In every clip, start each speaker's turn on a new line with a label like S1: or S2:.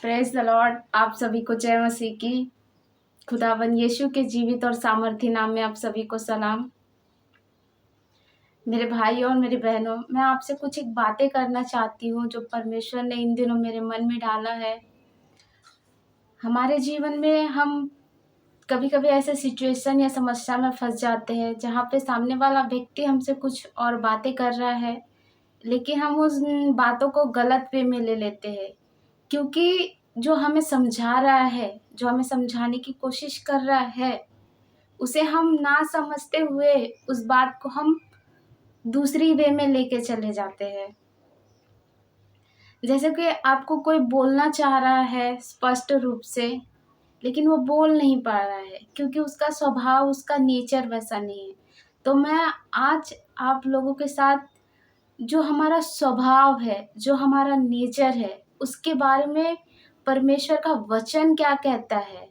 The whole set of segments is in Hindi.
S1: Praise the Lord. आप सभी को जय मसीह की। खुदावन यीशु के जीवित और सामर्थी नाम में आप सभी को सलाम। मेरे भाई और मेरी बहनों, मैं आपसे कुछ एक बातें करना चाहती हूँ जो परमेश्वर ने इन दिनों मेरे मन में डाला है। हमारे जीवन में हम कभी कभी ऐसे सिचुएशन या समस्या में फंस जाते हैं जहाँ पे सामने वाला व्यक्ति हमसे कुछ और बातें कर रहा है, लेकिन हम उस बातों को गलत वे में ले लेते हैं, क्योंकि जो हमें समझा रहा है, जो हमें समझाने की कोशिश कर रहा है, उसे हम ना समझते हुए उस बात को हम दूसरी वे में लेके चले जाते हैं। जैसे कि आपको कोई बोलना चाह रहा है स्पष्ट रूप से, लेकिन वो बोल नहीं पा रहा है क्योंकि उसका स्वभाव, उसका नेचर वैसा नहीं है। तो मैं आज आप लोगों के साथ जो हमारा स्वभाव है, जो हमारा नेचर है, उसके बारे में परमेश्वर का वचन क्या कहता है,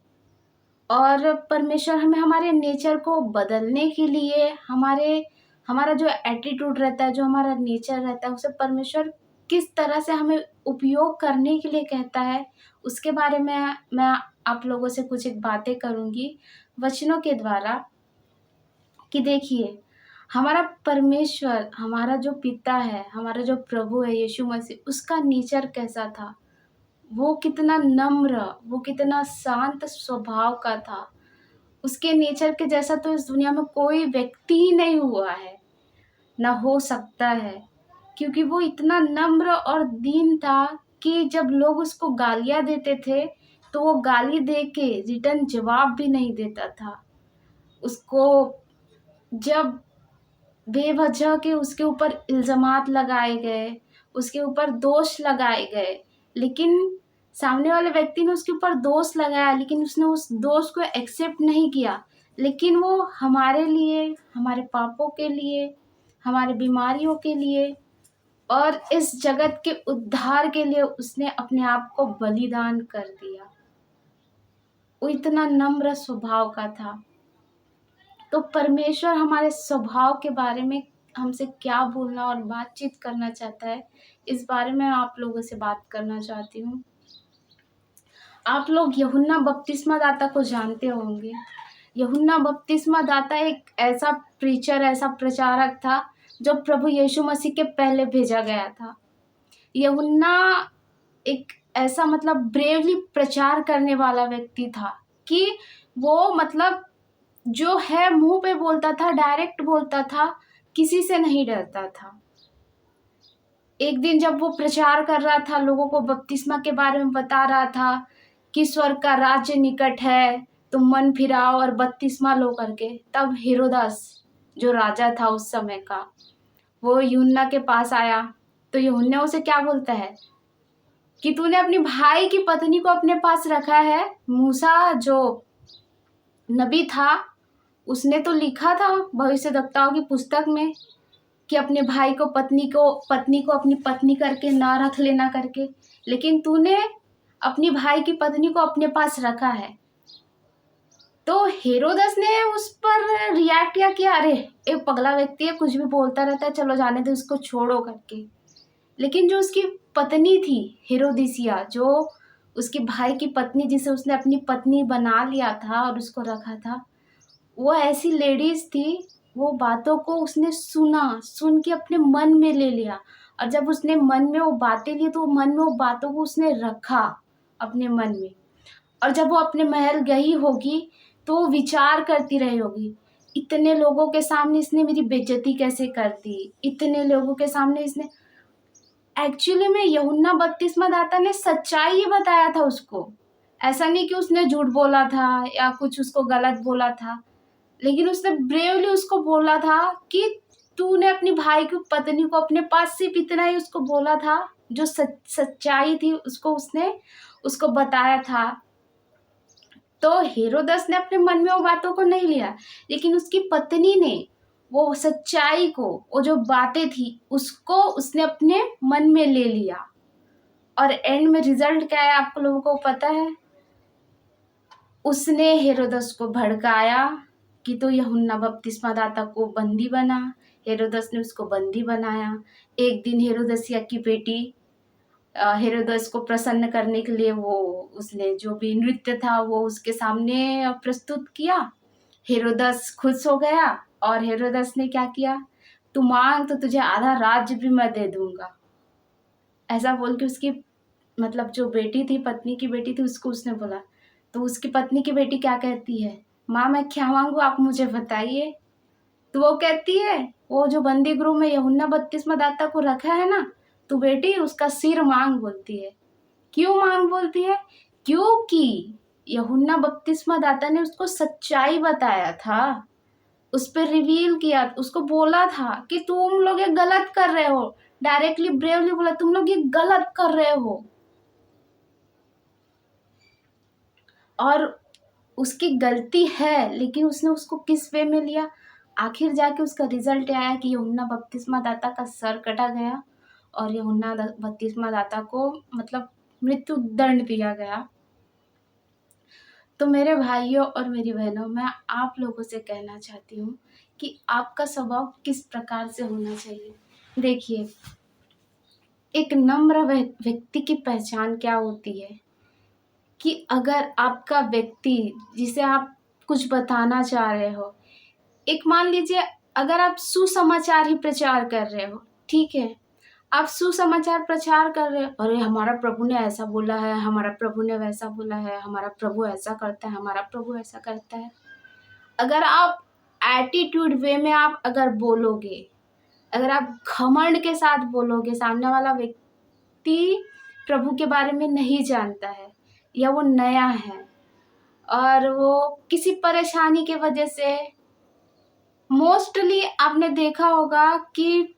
S1: और परमेश्वर हमें हमारे नेचर को बदलने के लिए हमारा जो एटीट्यूड रहता है, जो हमारा नेचर रहता है, उसे परमेश्वर किस तरह से हमें उपयोग करने के लिए कहता है, उसके बारे में मैं आप लोगों से कुछ एक बातें करूँगी वचनों के द्वारा। कि देखिए, हमारा परमेश्वर, हमारा जो पिता है, हमारा जो प्रभु है यीशु मसीह, उसका नेचर कैसा था? वो कितना नम्र, वो कितना शांत स्वभाव का था। उसके नेचर के जैसा तो इस दुनिया में कोई व्यक्ति ही नहीं हुआ है, ना हो सकता है, क्योंकि वो इतना नम्र और दीन था कि जब लोग उसको गालियाँ देते थे, तो वो गाली दे के रिटर्न जवाब भी नहीं देता था। उसको जब बेवजह के उसके ऊपर इल्ज़ामात लगाए गए, उसके ऊपर दोष लगाए गए, लेकिन सामने वाले व्यक्ति ने उसके ऊपर दोष लगाया, लेकिन उसने उस दोष को एक्सेप्ट नहीं किया। लेकिन वो हमारे लिए, हमारे पापों के लिए, हमारे बीमारियों के लिए और इस जगत के उद्धार के लिए उसने अपने आप को बलिदान कर दिया। वो इतना नम्र स्वभाव का था। तो परमेश्वर हमारे स्वभाव के बारे में हमसे क्या बोलना और बातचीत करना चाहता है, इस बारे में आप लोगों से बात करना चाहती हूँ। आप लोग यूहन्ना बपतिस्मा दाता को जानते होंगे। यूहन्ना बपतिस्मा दाता एक ऐसा प्रीचर, ऐसा प्रचारक था जो प्रभु यीशु मसीह के पहले भेजा गया था। यूहन्ना एक ऐसा ब्रेवली प्रचार करने वाला व्यक्ति था कि वो जो है मुंह पे बोलता था, डायरेक्ट बोलता था, किसी से नहीं डरता था। एक दिन जब वो प्रचार कर रहा था, लोगों को बपतिस्मा के बारे में बता रहा था कि स्वर्ग का राज्य निकट है, तुम मन फिराओ और बपतिस्मा लो करके, तब हेरोदस जो राजा था उस समय का, वो यूहन्ना के पास आया। तो यूहन्ना उसे क्या बोलता है कि तूने अपनी भाई की पत्नी को अपने पास रखा है। मूसा जो नबी था, उसने तो लिखा था भविष्यद्वक्ताओं की पुस्तक में कि अपने भाई को पत्नी को अपनी पत्नी करके ना रख लेना करके, लेकिन तूने अपनी भाई की पत्नी को अपने पास रखा है। तो हेरोदस ने उस पर रिएक्ट किया कि अरे एक पगला व्यक्ति है, कुछ भी बोलता रहता है, चलो जाने दो इसको, छोड़ो करके। लेकिन जो उसकी पत्नी थी हेरोदिसिया, जो उसके भाई की पत्नी, जिसे उसने अपनी पत्नी बना लिया था और उसको रखा था, वो ऐसी लेडीज थी, वो बातों को उसने सुन के अपने मन में ले लिया। और जब उसने मन में वो बातें ली, तो मन में वो बातों को उसने रखा अपने मन में। और जब वो अपने महल गई होगी, तो वो विचार करती रही होगी, इतने लोगों के सामने इसने मेरी बेइज्जती कैसे कर दी, इतने लोगों के सामने इसने। एक्चुअली में यूहन्ना बपतिस्मा दाता ने सच्चाई ही बताया था उसको। ऐसा नहीं कि उसने झूठ बोला था या कुछ उसको गलत बोला था, लेकिन उसने ब्रेवली उसको बोला था कि तूने अपनी भाई की पत्नी को अपने पास, सिर्फ इतना ही उसको बोला था, जो सच्चाई थी उसको उसने उसको बताया था। तो हेरोदस ने अपने मन में वो बातों को नहीं लिया, लेकिन उसकी पत्नी ने वो सच्चाई को, वो जो बातें थी उसको उसने अपने मन में ले लिया। और एंड में रिजल्ट क्या है आप लोगों को पता है। उसने हेरोदस को भड़काया कि तो यूहन्ना बपतिस्मा दाता को बंदी बना। हेरोदस ने उसको बंदी बनाया। एक दिन हेरोदसिया की बेटी हेरोदस को प्रसन्न करने के लिए वो उसने जो भी नृत्य था वो उसके सामने प्रस्तुत किया। हेरोदस खुश हो गया और हेरोदस ने क्या किया, तू मांग तो तुझे आधा राज्य भी मैं दे दूंगा, ऐसा बोल के उसकी मतलब जो बेटी थी, पत्नी की बेटी थी, उसको उसने बोला। तो उसकी पत्नी की बेटी क्या कहती है, माँ मैं क्या मांगू आप मुझे बताइए। तो वो कहती है, वो जो बंदी गृह में यूहन्ना बपतिस्मा दाता को रखा है ना, तो बेटी उसका सिर मांग बोलती है। क्यों मांग बोलती है, क्योंकि यूहन्ना बपतिस्मा दाता ने उसको सच्चाई बताया था, उस पर रिवील किया, उसको बोला था कि तुम लोग ये गलत कर रहे हो। डायरेक्टली ब्रेवली बोला, तुम लोग ये गलत कर रहे हो। और उसकी गलती है, लेकिन उसने उसको किस वे में लिया, आखिर जाके उसका रिजल्ट आया कि यूहन्ना बपतिस्मा दाता का सर कटा गया और यूहन्ना बपतिस्मा दाता को मतलब मृत्यु दंड दिया गया। तो मेरे भाइयों और मेरी बहनों, मैं आप लोगों से कहना चाहती हूँ कि आपका स्वभाव किस प्रकार से होना चाहिए। देखिए, एक नम्र व्यक्ति की पहचान क्या होती है कि अगर आपका व्यक्ति जिसे आप कुछ बताना चाह रहे हो, एक मान लीजिए अगर आप सुसमाचार ही प्रचार कर रहे हो, ठीक है, आप सुसमाचार प्रचार कर रहे हो, अरे हमारा प्रभु ने ऐसा बोला है, हमारा प्रभु ने वैसा बोला है, हमारा प्रभु ऐसा करता है, हमारा प्रभु ऐसा करता है। अगर आप एटीट्यूड वे में आप अगर बोलोगे, अगर आप घमंड के साथ बोलोगे, सामने वाला व्यक्ति प्रभु के बारे में नहीं जानता है या वो नया है और वो किसी परेशानी के वजह से, मोस्टली आपने देखा होगा कि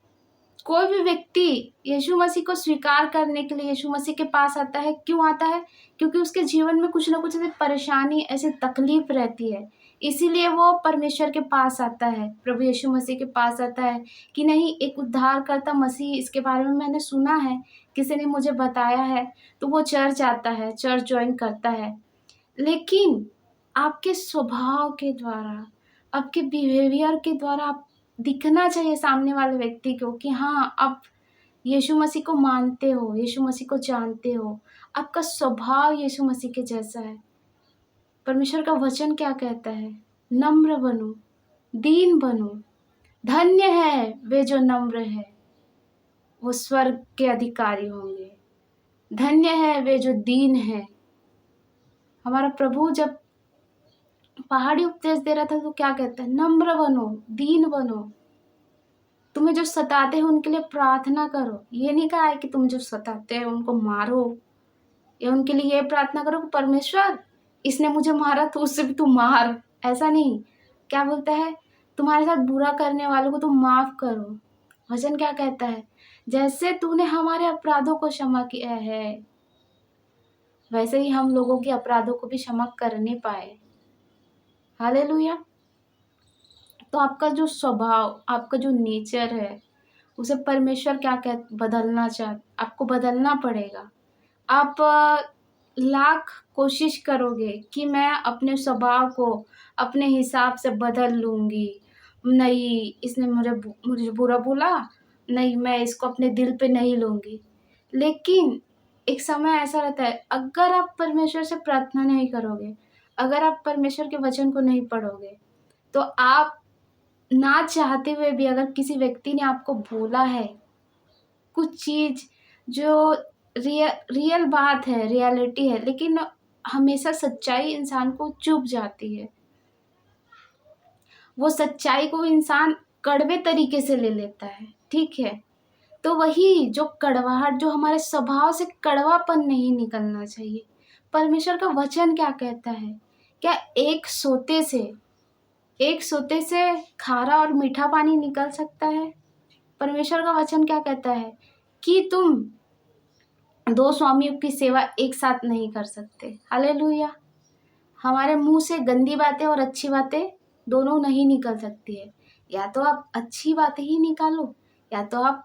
S1: कोई भी व्यक्ति यीशु मसीह को स्वीकार करने के लिए यीशु मसीह के पास आता है। क्यों आता है, क्योंकि उसके जीवन में कुछ ना कुछ ऐसी परेशानी, ऐसी तकलीफ रहती है, इसीलिए वो परमेश्वर के पास आता है, प्रभु यीशु मसीह के पास आता है कि नहीं, एक उद्धारकर्ता मसीह, इसके बारे में मैंने सुना है, किसी ने मुझे बताया है, तो वो चर्च आता है, चर्च ज्वाइन करता है। लेकिन आपके स्वभाव के द्वारा, आपके बिहेवियर के द्वारा आप दिखना चाहिए सामने वाले व्यक्ति को कि हाँ, आप यीशु मसीह को मानते हो, यीशु मसीह को जानते हो, आपका स्वभाव यीशु मसीह के जैसा है। परमेश्वर का वचन क्या कहता है, नम्र बनो, दीन बनो, धन्य है वे जो नम्र है, वो स्वर्ग के अधिकारी होंगे। धन्य है वे जो दीन है। हमारा प्रभु जब पहाड़ी उपदेश दे रहा था तो क्या कहता है, नम्र बनो, दीन बनो, तुम्हें जो सताते हैं उनके लिए प्रार्थना करो। ये नहीं कहा है कि तुम जो सताते हैं उनको मारो, या उनके लिए ये प्रार्थना करो कि परमेश्वर इसने मुझे मारा तो उससे भी तू मार, ऐसा नहीं। क्या बोलता है, तुम्हारे साथ बुरा करने वालों को तुम माफ करो। वचन क्या कहता है, जैसे तूने हमारे अपराधों को क्षमा किया है, वैसे ही हम लोगों के अपराधों को भी क्षमा करने पाए। हालेलुया। तो आपका जो स्वभाव, आपका जो नेचर है, उसे परमेश्वर क्या बदलना आपको बदलना पड़ेगा। आप लाख कोशिश करोगे कि मैं अपने स्वभाव को अपने हिसाब से बदल लूँगी, नहीं इसने मुझे बुरा बोला, नहीं मैं इसको अपने दिल पे नहीं लूँगी। लेकिन एक समय ऐसा रहता है, अगर आप परमेश्वर से प्रार्थना नहीं करोगे, अगर आप परमेश्वर के वचन को नहीं पढ़ोगे, तो आप ना चाहते हुए भी अगर किसी व्यक्ति ने आपको बोला है कुछ चीज़ जो रियल बात है, रियलिटी है, लेकिन हमेशा सच्चाई इंसान को चुभ जाती है। वो सच्चाई को इंसान कड़वे तरीके से ले लेता है, ठीक है। तो वही जो कड़वाहट, जो हमारे स्वभाव से कड़वापन नहीं निकलना चाहिए। परमेश्वर का वचन क्या कहता है, क्या एक सोते से खारा और मीठा पानी निकल सकता है? परमेश्वर का वचन क्या कहता है कि तुम दो स्वामियों की सेवा एक साथ नहीं कर सकते। हालेलुया। हमारे मुंह से गंदी बातें और अच्छी बातें दोनों नहीं निकल सकती है। या तो आप अच्छी बातें ही निकालो, या तो आप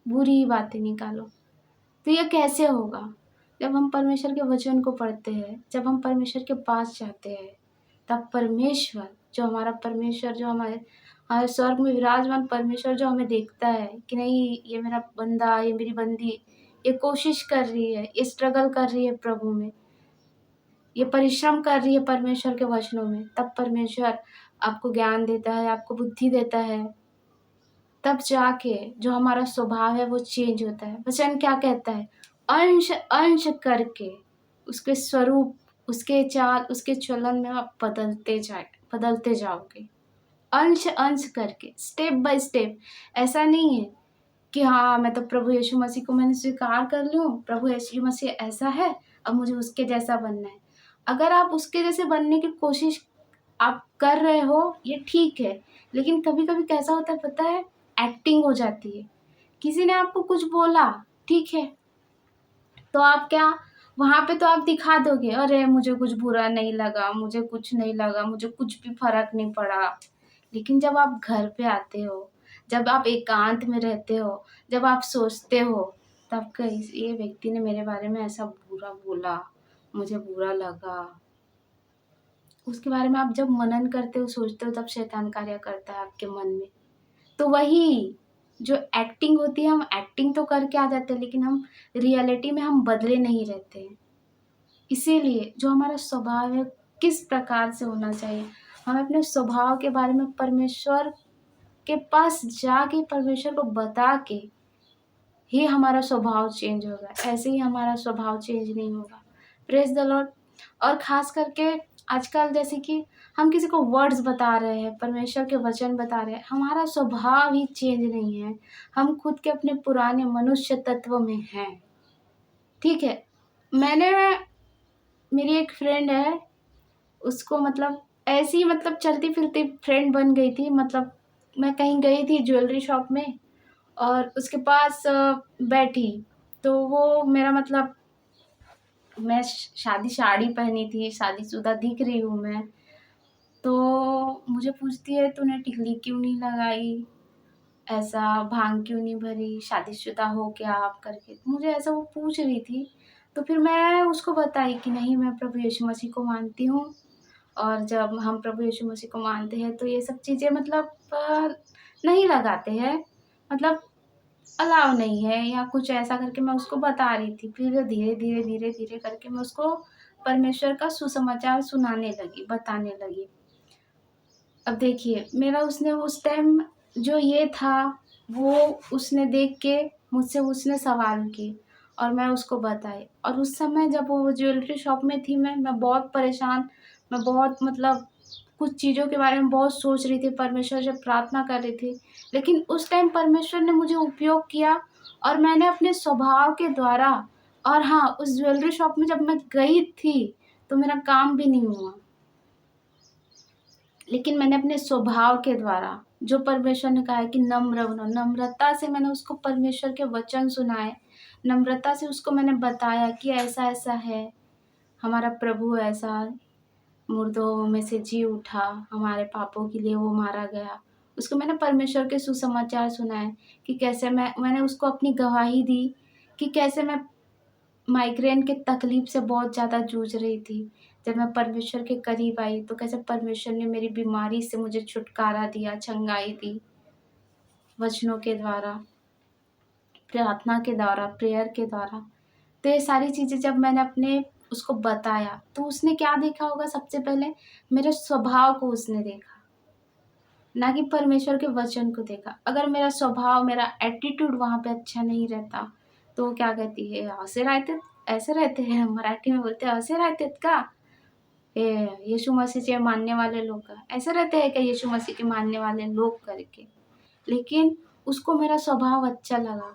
S1: बुरी बातें निकालो। तो ये कैसे होगा? जब हम परमेश्वर के वचन को पढ़ते हैं, जब हम परमेश्वर के पास जाते हैं, तब परमेश्वर, जो हमारा परमेश्वर, जो हमारे हमारे स्वर्ग में विराजमान परमेश्वर जो हमें देखता है कि नहीं, ये मेरा बंदा, ये मेरी बंदी ये कोशिश कर रही है, ये स्ट्रगल कर रही है प्रभु में, ये परिश्रम कर रही है परमेश्वर के वचनों में, तब परमेश्वर आपको ज्ञान देता है, आपको बुद्धि देता है। तब जाके जो हमारा स्वभाव है वो चेंज होता है। वचन क्या कहता है? अंश अंश करके उसके स्वरूप, उसके चाल, उसके चलन में आप बदलते जाओगे। अंश अंश करके, स्टेप बाय स्टेप। ऐसा नहीं है कि हाँ, मैं तो प्रभु यीशु मसीह को मैंने स्वीकार कर लूँ, प्रभु यीशु मसीह ऐसा है, अब मुझे उसके जैसा बनना है। अगर आप उसके जैसे बनने की कोशिश आप कर रहे हो, ये ठीक है, लेकिन कभी कभी कैसा होता है पता है? एक्टिंग हो जाती है। किसी ने आपको कुछ बोला, ठीक है, तो आप क्या, वहां पे तो आप दिखा दोगे, अरे मुझे कुछ बुरा नहीं लगा, मुझे कुछ नहीं लगा, मुझे कुछ भी फर्क नहीं पड़ा। लेकिन जब आप घर पे आते हो, जब आप एकांत में रहते हो, जब आप सोचते हो, तब कहीं ये व्यक्ति ने मेरे बारे में ऐसा बुरा बोला, मुझे बुरा लगा, उसके बारे में आप जब मनन करते हो, सोचते हो, तब शैतान कार्य करता है आपके मन में। तो वही जो एक्टिंग होती है, हम एक्टिंग तो करके आ जाते हैं, लेकिन हम रियलिटी में हम बदले नहीं रहते हैं। इसीलिए जो हमारा स्वभाव है किस प्रकार से होना चाहिए, हमें अपने स्वभाव के बारे में परमेश्वर के पास जाके, परमेश्वर को बता के ही हमारा स्वभाव चेंज होगा। ऐसे ही हमारा स्वभाव चेंज नहीं होगा। Praise the Lord. और खास करके आजकल जैसे कि हम किसी को वर्ड्स बता रहे हैं, परमेश्वर के वचन बता रहे हैं, हमारा स्वभाव ही चेंज नहीं है, हम खुद के अपने पुराने मनुष्य तत्व में हैं। ठीक है, मैंने, मेरी एक फ्रेंड है, उसको मतलब ऐसी, मतलब चलती फिरती फ्रेंड बन गई थी। मतलब मैं कहीं गई थी ज्वेलरी शॉप में और उसके पास बैठी, तो वो मेरा मतलब, मैं शादी साड़ी पहनी थी, शादीशुदा दिख रही हूँ मैं, तो मुझे पूछती है तूने टिकली क्यों नहीं लगाई, ऐसा भांग क्यों नहीं भरी, शादीशुदा हो क्या आप करके, मुझे ऐसा वो पूछ रही थी। तो फिर मैं उसको बताई कि नहीं, मैं प्रभु यीशु मसीह को मानती हूँ, और जब हम प्रभु यीशु मसीह को मानते हैं तो ये सब चीज़ें मतलब नहीं लगाते हैं, मतलब अलाउ नहीं है या कुछ ऐसा करके मैं उसको बता रही थी। फिर धीरे धीरे धीरे धीरे करके मैं उसको परमेश्वर का सुसमाचार सुनाने लगी, बताने लगी। अब देखिए, मेरा उसने उस टाइम जो ये था, वो उसने देख के मुझसे उसने सवाल किए और मैं उसको बताई। और उस समय जब वो ज्वेलरी शॉप में थी, मैं बहुत परेशान, मैं बहुत मतलब कुछ चीज़ों के बारे में बहुत सोच रही थी, परमेश्वर से प्रार्थना कर रही थी। लेकिन उस टाइम परमेश्वर ने मुझे उपयोग किया और मैंने अपने स्वभाव के द्वारा, और हाँ, उस ज्वेलरी शॉप में जब मैं गई थी, तो मेरा काम भी नहीं हुआ। लेकिन मैंने अपने स्वभाव के द्वारा, जो परमेश्वर ने कहा है कि नम्र बनो, नम्रता से मैंने उसको परमेश्वर के वचन सुनाए, नम्रता से उसको मैंने बताया कि ऐसा ऐसा है, हमारा प्रभु ऐसा मुर्दों में से जी उठा, हमारे पापों के लिए वो मारा गया। उसको मैंने परमेश्वर के सुसमाचार सुनाए कि कैसे मैंने उसको अपनी गवाही दी कि कैसे मैं माइग्रेन के तकलीफ से बहुत ज़्यादा जूझ रही थी। जब मैं परमेश्वर के करीब आई तो कैसे परमेश्वर ने मेरी बीमारी से मुझे छुटकारा दिया, चंगाई दी, वचनों के द्वारा, प्रार्थना के द्वारा, प्रेयर के द्वारा। तो ये सारी चीज़ें जब मैंने अपने उसको बताया, तो उसने क्या देखा होगा? सबसे पहले मेरे स्वभाव को उसने देखा, ना कि परमेश्वर के वचन को देखा। अगर मेरा स्वभाव, मेरा एटीट्यूड वहाँ पे अच्छा नहीं रहता, तो वो क्या कहती है, "हसे रहते, ऐसे रहते हैं", मराठी में बोलते हैं, "हसे रहते का, ये यीशु मसीह के मानने वाले लोग का ऐसे रहते हैं क्या, यीशु मसीह के मानने वाले लोग करके"। लेकिन उसको मेरा स्वभाव अच्छा लगा।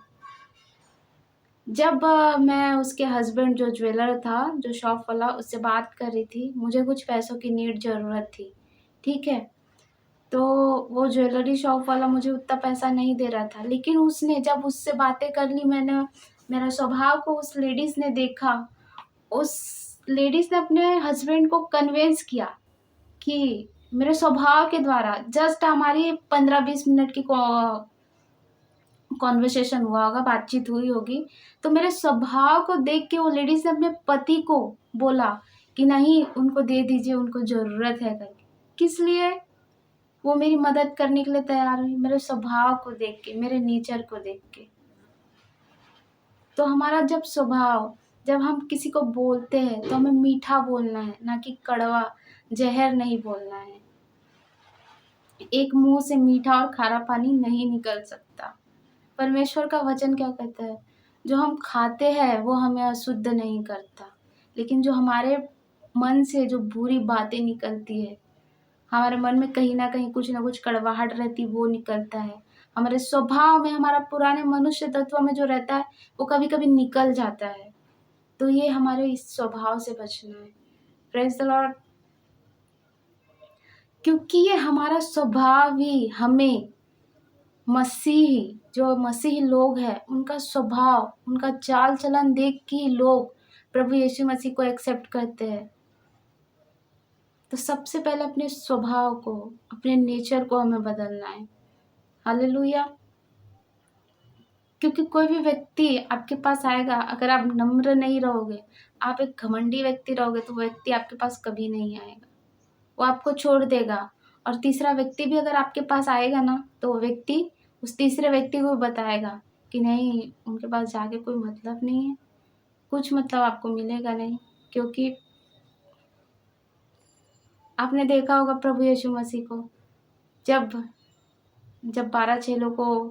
S1: जब मैं उसके हस्बैंड जो ज्वेलर था, जो शॉप वाला, उससे बात कर रही थी, मुझे कुछ पैसों की ज़रूरत थी, ठीक है? तो वो ज्वेलरी शॉप वाला मुझे उतना पैसा नहीं दे रहा था, लेकिन उसने जब उससे बातें कर ली, मैंने मेरा स्वभाव को उस लेडीज़ ने देखा, उस लेडीज़ ने अपने हस्बैंड को कन्विंस किया कि मेरे स्वभाव के द्वारा, जस्ट हमारी 15-20 मिनट की कॉन्वर्सेशन हुआ होगा, बातचीत हुई होगी, तो मेरे स्वभाव को देख के वो लेडीज़ ने अपने पति को बोला कि नहीं, उनको दे दीजिए, उनको ज़रूरत है करके। किस लिए? वो मेरी मदद करने के लिए तैयार हुई, मेरे स्वभाव को देख के, मेरे नेचर को देख के। तो हमारा जब हम किसी को बोलते हैं तो हमें मीठा बोलना है, ना कि कड़वा जहर नहीं बोलना है। एक मुंह से मीठा और खारा पानी नहीं निकल सकता। परमेश्वर का वचन क्या कहता है? जो हम खाते हैं वो हमें अशुद्ध नहीं करता, लेकिन जो हमारे मन से जो बुरी बातें निकलती है, हमारे मन में कहीं ना कुछ कड़वाहट रहती, वो निकलता है। हमारे स्वभाव में, हमारा पुराने मनुष्य तत्व में जो रहता है वो कभी कभी निकल जाता है। तो ये हमारे इस स्वभाव से बचना है। Praise the Lord. क्योंकि ये हमारा स्वभाव ही हमें जो मसीही लोग हैं उनका स्वभाव, उनका चाल चलन देख के लोग प्रभु यीशु मसीह को एक्सेप्ट करते हैं। तो सबसे पहले अपने स्वभाव को, अपने नेचर को हमें बदलना है। हालेलुया। क्योंकि कोई भी व्यक्ति आपके पास आएगा, अगर आप नम्र नहीं रहोगे, आप एक घमंडी व्यक्ति रहोगे, तो वो व्यक्ति आपके पास कभी नहीं आएगा, वो आपको छोड़ देगा। और तीसरा व्यक्ति भी अगर आपके पास आएगा ना, तो वो व्यक्ति उस तीसरे व्यक्ति को बताएगा कि नहीं, उनके पास जाके कोई मतलब नहीं है, कुछ मतलब आपको मिलेगा नहीं। क्योंकि आपने देखा होगा प्रभु यीशु मसीह को, जब जब 12 चेलों को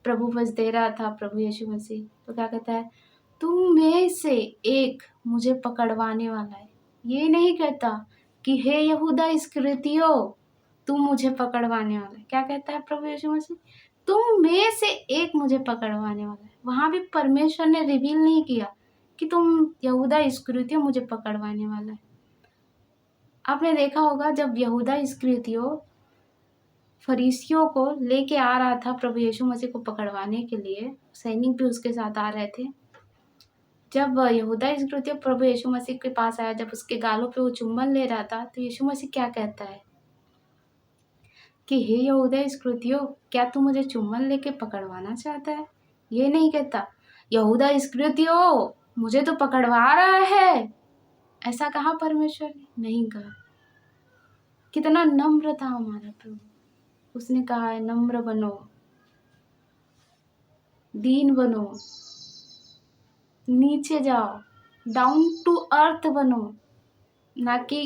S1: प्रभु बस दे रहा था प्रभु यीशु मसीह, तो क्या कहता है? तुम में से एक मुझे पकड़वाने वाला है। ये नहीं कहता कि हे यहूदा इस्करियोती, तुम मुझे पकड़वाने वाला है। क्या कहता है प्रभु यीशु मसीह? तुम में से एक मुझे पकड़वाने वाला है। वहां भी परमेश्वर ने रिवील नहीं किया कि तुम यहूदा इस्करियोती मुझे पकड़वाने वाला है। आपने देखा होगा जब यहूदा इस्करियोती फरीसियों को लेके आ रहा था प्रभु यीशु मसीह को पकड़वाने के लिए, सैनिक भी उसके साथ आ रहे थे। जब यहूदा इस्करियोती प्रभु यीशु मसीह के पास आया, जब उसके गालों पे वो चुम्बन ले रहा था, तो यीशु मसीह क्या कहता है कि हे यहूदा इस्करियोती, क्या तू मुझे चुम्बन लेके पकड़वाना चाहता है? ये नहीं कहता यहूदा इस्करियोती मुझे तो पकड़वा रहा है। ऐसा कहा परमेश्वर ने? नहीं कहा। कितना नम्र था हमारा प्रभु। उसने कहा है नम्र बनो, दीन बनो, नीचे जाओ, डाउन टू अर्थ बनो, ना कि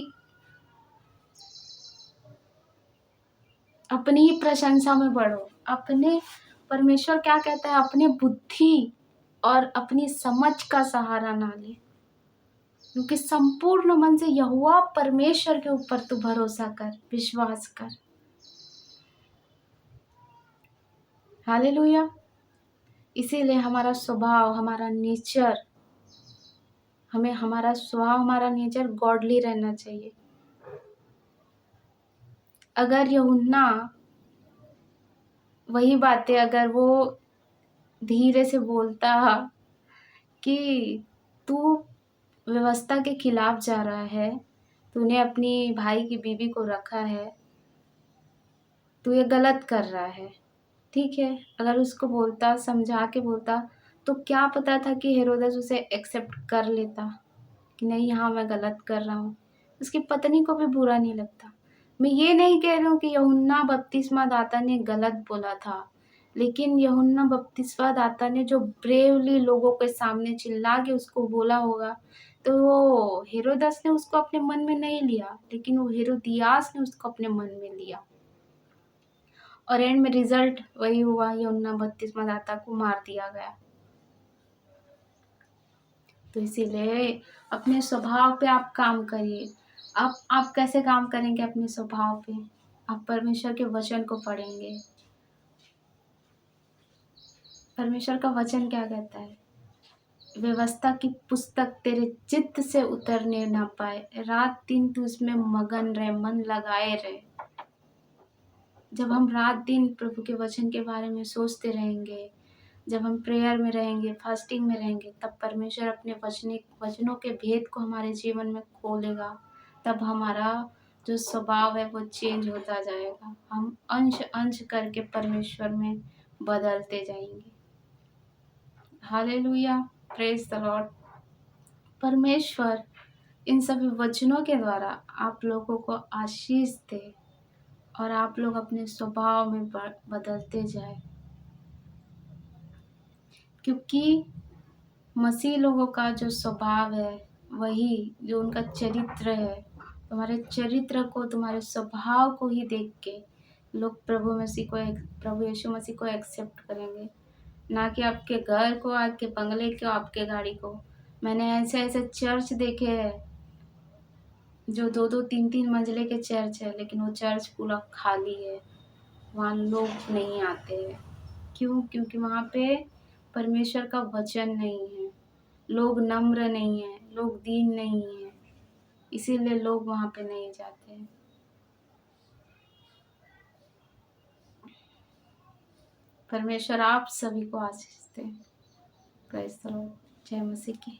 S1: अपनी ही प्रशंसा में बढ़ो। अपने परमेश्वर क्या कहता है? अपने बुद्धि और अपनी समझ का सहारा ना ले, क्योंकि संपूर्ण मन से यहोवा परमेश्वर के ऊपर तू भरोसा कर, विश्वास कर। हालेलुया। इसीलिए हमारा स्वभाव, हमारा नेचर, हमारा नेचर गॉडली रहना चाहिए। अगर यूहन्ना वही बातें अगर वो धीरे से बोलता कि तू व्यवस्था के खिलाफ जा रहा है, तूने अपनी भाई की बीवी को रखा है, तू ये गलत कर रहा है, ठीक है, अगर उसको बोलता, समझा के बोलता, तो क्या पता था कि हेरोदेस उसे एक्सेप्ट कर लेता कि नहीं, हाँ मैं गलत कर रहा हूँ। उसकी पत्नी को भी बुरा नहीं लगता। मैं ये नहीं कह रही हूँ कि यूहन्ना बपतिस्मा दाता ने गलत बोला था, लेकिन यूहन्ना बपतिस्मा दाता ने जो ब्रेवली लोगों के सामने चिल्ला के उसको बोला होगा, तो वो हेरोदस ने उसको अपने मन में नहीं लिया, लेकिन वो हेरोदियास ने उसको अपने मन में लिया। और एंड में रिजल्ट वही हुआ, यूहन्ना बपतिस्मा दाता को मार दिया गया। तो इसीलिए अपने स्वभाव पे आप काम करिए। आप कैसे काम करेंगे अपने स्वभाव पे? आप परमेश्वर के वचन को पढ़ेंगे। परमेश्वर का वचन क्या कहता है? व्यवस्था की पुस्तक तेरे चित्त से उतरने ना पाए, रात दिन तू उसमें मगन रहे, मन लगाए रहे। जब हम रात दिन प्रभु के वचन के बारे में सोचते रहेंगे, जब हम प्रेयर में रहेंगे, फास्टिंग में रहेंगे, तब परमेश्वर अपने वचनों के भेद को हमारे जीवन में खोलेगा। तब हमारा जो स्वभाव है वो चेंज होता जाएगा। हम अंश अंश करके परमेश्वर में बदलते जाएंगे। Hallelujah, praise the Lord. परमेश्वर इन सभी वचनों के द्वारा आप लोगों को आशीष दे और आप लोग अपने स्वभाव में बदलते जाए। क्योंकि मसीह लोगों का जो स्वभाव है, वही जो उनका चरित्र है, तुम्हारे चरित्र को, तुम्हारे स्वभाव को ही देख के लोग प्रभु यीशु मसीह को एक्सेप्ट करेंगे, ना कि आपके घर को, आपके बंगले को, आपके गाड़ी को। मैंने ऐसे ऐसे चर्च देखे हैं जो 2-2 3-3 मंजिले के चर्च है, लेकिन वो चर्च पूरा खाली है, वहाँ लोग नहीं आते हैं। क्यों? क्योंकि वहाँ पे परमेश्वर का वचन नहीं है, लोग नम्र नहीं हैं, लोग दीन नहीं हैं, इसीलिए लोग वहाँ पे नहीं जाते हैं। परमेश्वर आप सभी को आशीष दे। Praise the Lord. जय मसीह की।